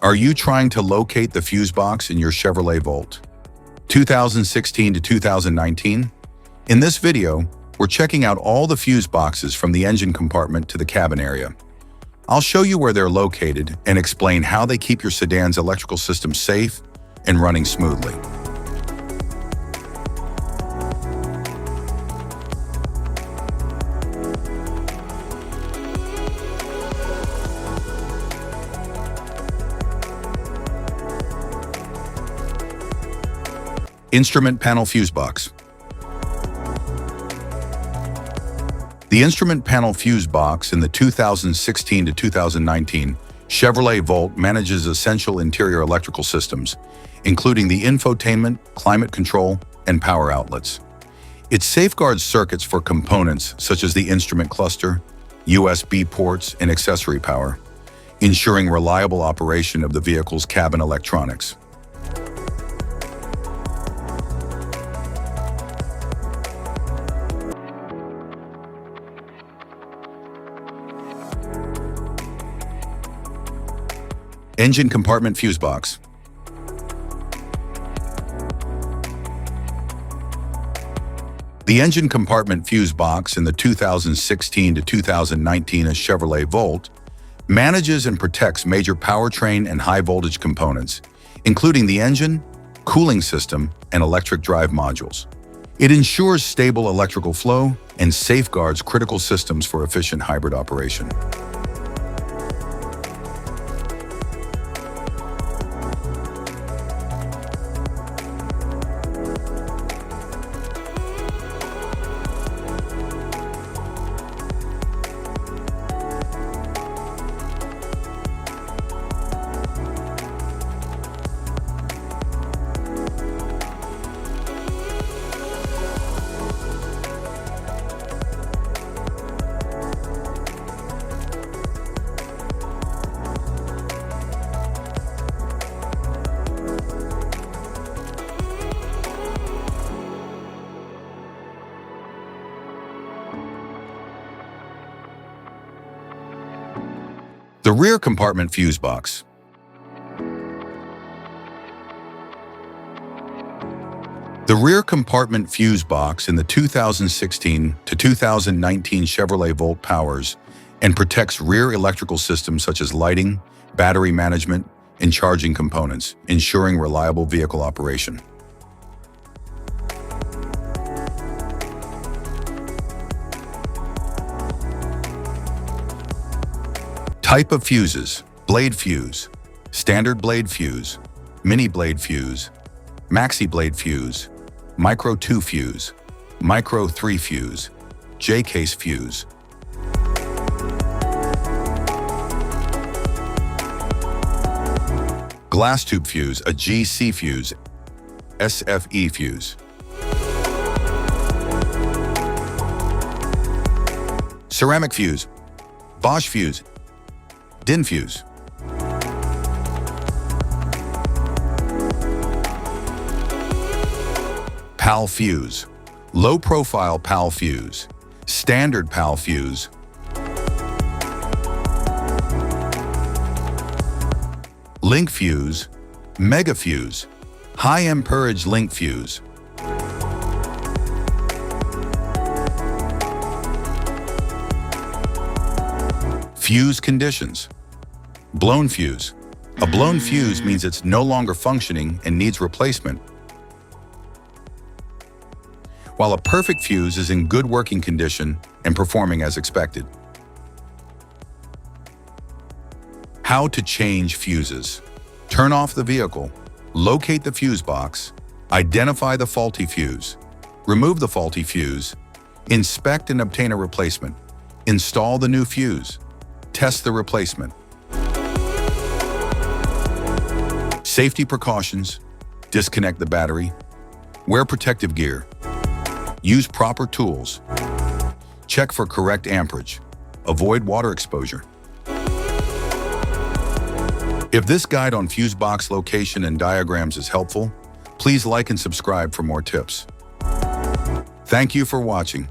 Are you trying to locate the fuse box in your Chevrolet Volt 2016 to 2019? In this video, we're checking out all the fuse boxes from the engine compartment to the cabin area. I'll show you where they're located and explain how they keep your sedan's electrical system safe and running smoothly. Instrument panel fuse box. The instrument panel fuse box in the 2016 to 2019 Chevrolet Volt manages essential interior electrical systems, including the infotainment, climate control, and power outlets. It safeguards circuits for components such as the instrument cluster, USB ports, and accessory power, ensuring reliable operation of the vehicle's cabin electronics. Engine compartment fuse box. The engine compartment fuse box in the 2016 to 2019 Chevrolet Volt manages and protects major powertrain and high-voltage components, including the engine, cooling system, and electric drive modules. It ensures stable electrical flow and safeguards critical systems for efficient hybrid operation. The rear compartment fuse box. The rear compartment fuse box in the 2016 to 2019 Chevrolet Volt powers and protects rear electrical systems such as lighting, battery management, and charging components, ensuring reliable vehicle operation. Type of fuses: blade fuse, standard blade fuse, mini blade fuse, maxi blade fuse, micro 2 fuse, micro 3 fuse, J-case fuse. Glass tube fuse, a GC fuse, SFE fuse. Ceramic fuse, Bosch fuse, DIN fuse. PAL fuse, low profile PAL fuse, standard PAL fuse. Link fuse, mega fuse, high amperage link fuse. Fuse conditions. Blown fuse. A blown fuse means it's no longer functioning and needs replacement, while a perfect fuse is in good working condition and performing as expected. How to change fuses. Turn off the vehicle, locate the fuse box, identify the faulty fuse, remove the faulty fuse, inspect and obtain a replacement, install the new fuse, test the replacement. Safety precautions: disconnect the battery, wear protective gear, use proper tools, check for correct amperage, avoid water exposure. If this guide on fuse box location and diagrams is helpful, please like and subscribe for more tips. Thank you for watching.